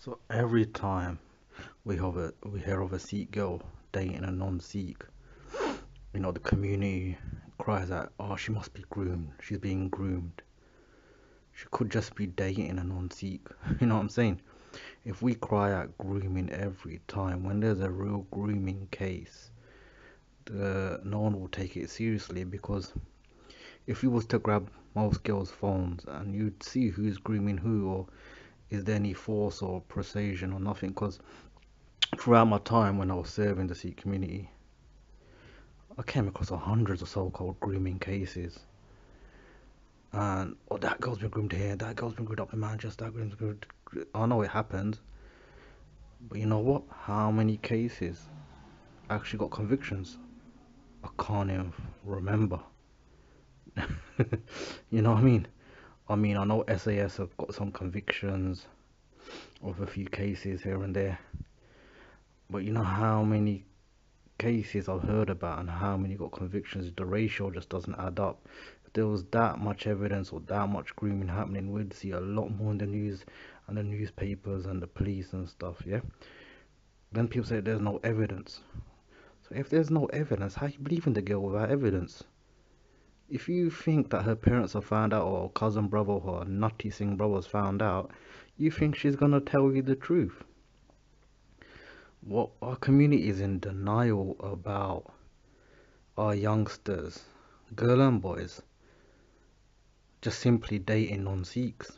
So every time we hear of a Sikh girl dating a non-Sikh, the community cries out, "Oh, she must be groomed. She's being groomed. She could just be dating a non-Sikh." You know what I'm saying? If we cry out grooming every time when there's a real grooming case, no one will take it seriously because if you was to grab most girls' phones and you'd see who's grooming who, or is there any force or persuasion or nothing? Because throughout my time when I was serving the Sikh community, I came across hundreds of so-called grooming cases. And oh, that girl's been groomed here, that girl's been groomed up in Manchester, that girl's been groomed. I know it happened, but you know what? How many cases actually got convictions? I can't even remember. You know what I mean? I know SAS have got some convictions of a few cases here and there, but you know how many cases I've heard about and how many got convictions? The ratio just doesn't add up. If there was that much evidence or that much grooming happening, we'd see a lot more in the news and the newspapers and the police and stuff, yeah? Then people say there's no evidence. So if there's no evidence, how you believe in the girl without evidence? If you think that her parents have found out or cousin brother or nutty Singh brothers found out, you think she's gonna tell you the truth. What our community is in denial about our youngsters, girl and boys, just simply dating non-Sikhs.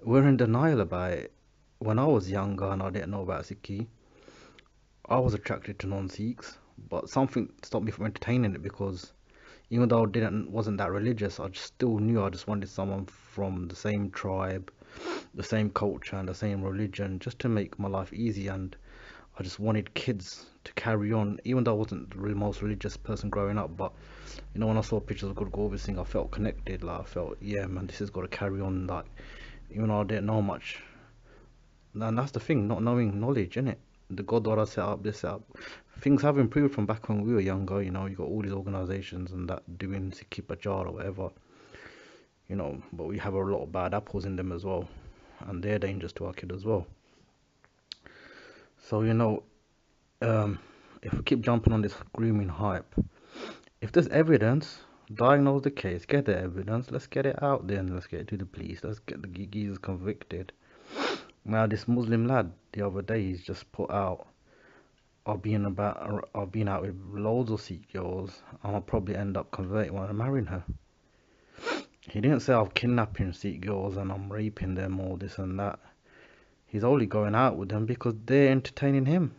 We're in denial about it. When I was younger and I didn't know about Sikhi, I was attracted to non-Sikhs, but something stopped me from entertaining it because even though I didn't wasn't that religious, I just still knew I just wanted someone from the same tribe, the same culture and the same religion just to make my life easy. And I just wanted kids to carry on, even though I wasn't the most religious person growing up. But when I saw pictures of Good Gorbis Singh, I felt connected. Like I felt, yeah, man, this has got to carry on. Like even though I didn't know much, and that's the thing, not knowing knowledge, innit? The Gurdwara set up, this set up. Things have improved from back when we were younger. You got all these organizations and that doing Sikhi Prachar or whatever. But we have a lot of bad apples in them as well, and they're dangerous to our kid as well. So if we keep jumping on this grooming hype, if there's evidence, diagnose the case, get the evidence, let's get it out there and let's get it to the police, let's get the geezers convicted. Now, this Muslim lad the other day, he's just put out, I've been out with loads of Sikh girls, and I'll probably end up converting one and marrying her. He didn't say I'm kidnapping Sikh girls and I'm raping them or this and that. He's only going out with them because they're entertaining him.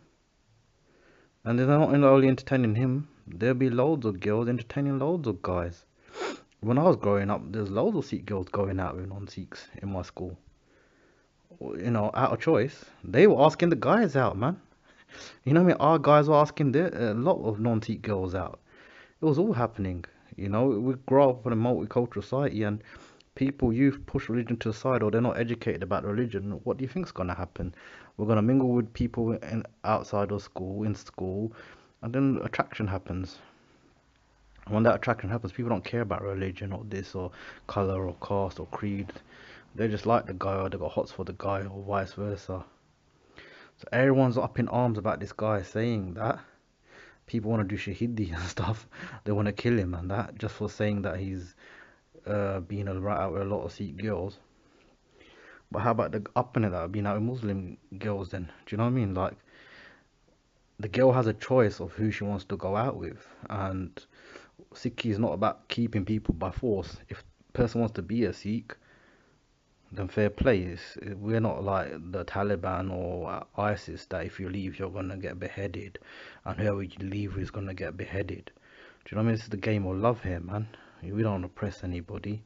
And they're not only entertaining him, there'll be loads of girls entertaining loads of guys. When I was growing up, there's loads of Sikh girls going out with non-Sikhs in my school. Out of choice. They were asking the guys out, man. What I mean? Our guys were asking a lot of non-Sikh girls out. It was all happening. We grow up in a multicultural society and youth push religion to the side or they're not educated about religion. What do you think's gonna happen? We're gonna mingle with people outside of school, in school, and then attraction happens. And when that attraction happens, people don't care about religion or this or color or caste or creed. They just like the guy or they got hots for the guy or vice versa. So everyone's up in arms about this guy saying that. People want to do shahidi and stuff. They want to kill him and that just for saying that he's been right out with a lot of Sikh girls. But how about the opponent that have been out with Muslim girls then? Do you know what I mean? Like, the girl has a choice of who she wants to go out with. And Sikhi is not about keeping people by force. If a person wants to be a Sikh, then fair play. We're not like the Taliban or ISIS that if you leave, you're going to get beheaded. And whoever you leave is going to get beheaded. Do you know what I mean? This is the game of love here, man. We don't oppress anybody.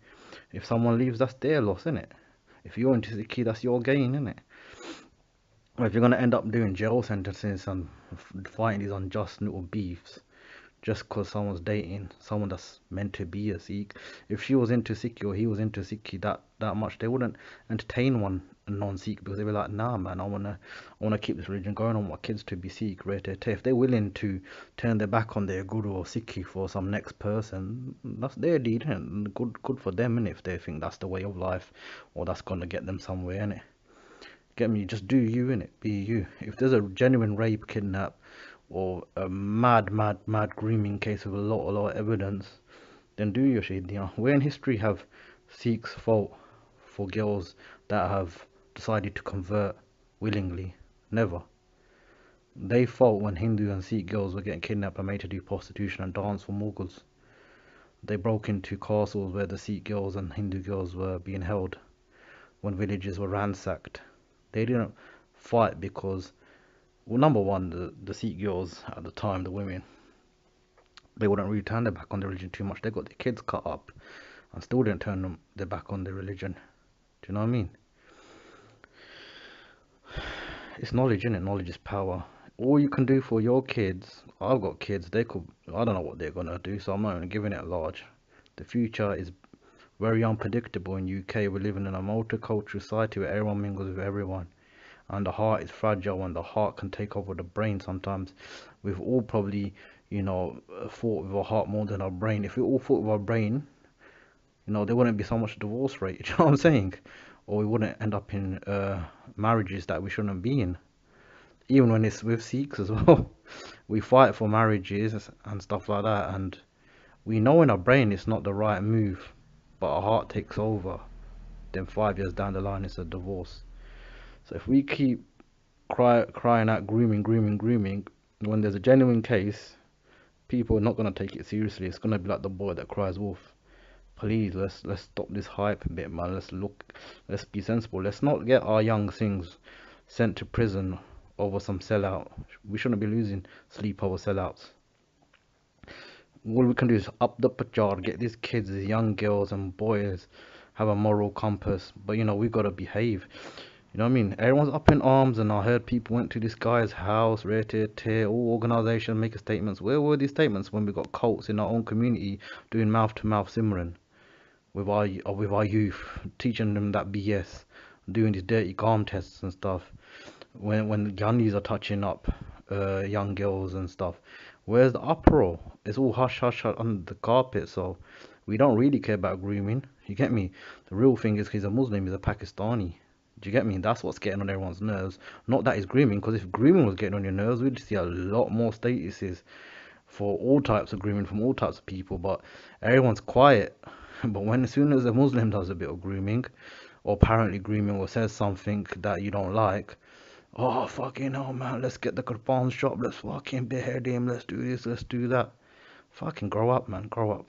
If someone leaves, that's their loss, isn't it? If you're into Sikhi, that's your gain, isn't it? Or if you're going to end up doing jail sentences and fighting these unjust little beefs just because someone's dating someone that's meant to be a Sikh. If she was into Sikh or he was into Sikh that much, they wouldn't entertain one non-Sikh because they'd be like, nah, man, I wanna keep this religion going. I want my kids to be Sikh. If they're willing to turn their back on their guru or Sikhi for some next person, that's their deed, and good for them. And if they think that's the way of life or that's gonna get them somewhere, innit? Get me? Just do you, innit? Be you. If there's a genuine rape, kidnap, or a mad grooming case with a lot of evidence, then do your shit. You know, where in history have Sikhs fought for girls that have decided to convert willingly? Never. They fought when Hindu and Sikh girls were getting kidnapped and made to do prostitution and dance for Mughals. They broke into castles where the Sikh girls and Hindu girls were being held when villages were ransacked. They didn't fight because, well, number one, the Sikh girls at the time, the women, they wouldn't really turn their back on their religion too much. They got their kids cut up and still didn't turn their back on their religion. Do you know what I mean? It's knowledge, innit? Knowledge is power. All you can do for your kids, I've got kids, I don't know what they're gonna do, so I'm not even giving it large. The future is very unpredictable in UK. We're living in a multicultural society where everyone mingles with everyone. And the heart is fragile and the heart can take over the brain sometimes. We've all probably, fought with our heart more than our brain. If we all fought with our brain, there wouldn't be so much divorce rate. You know what I'm saying? Or we wouldn't end up in marriages that we shouldn't be in. Even when it's with Sikhs as well. We fight for marriages and stuff like that, and we know in our brain it's not the right move, but our heart takes over. Then 5 years down the line, it's a divorce. So if we keep crying out grooming, when there's a genuine case, people are not gonna take it seriously. It's gonna be like the boy that cries wolf. Please, let's stop this hype a bit, man. Let's be sensible. Let's not get our young things sent to prison over some sellout. We shouldn't be losing sleep over sellouts. All we can do is up the pachar, get these kids, these young girls and boys have a moral compass. But we gotta behave. You know what I mean? Everyone's up in arms, and I heard people went to this guy's house, all organisations making statements. Where were these statements when we got cults in our own community doing mouth to mouth Simran with our youth, teaching them that BS, doing these dirty calm tests and stuff? When the Gandhis are touching up young girls and stuff, where's the uproar? It's all hush hush under the carpet. So we don't really care about grooming. You get me? The real thing is he's a Muslim, he's a Pakistani. Do you get me? That's what's getting on everyone's nerves. Not that it's grooming, because if grooming was getting on your nerves, we'd see a lot more statuses for all types of grooming from all types of people. But everyone's quiet. But as soon as a Muslim does a bit of grooming, or apparently grooming, or says something that you don't like, oh fucking hell, man, let's get the Qurban shop, let's fucking behead him, let's do this, let's do that. Fucking grow up, man, grow up.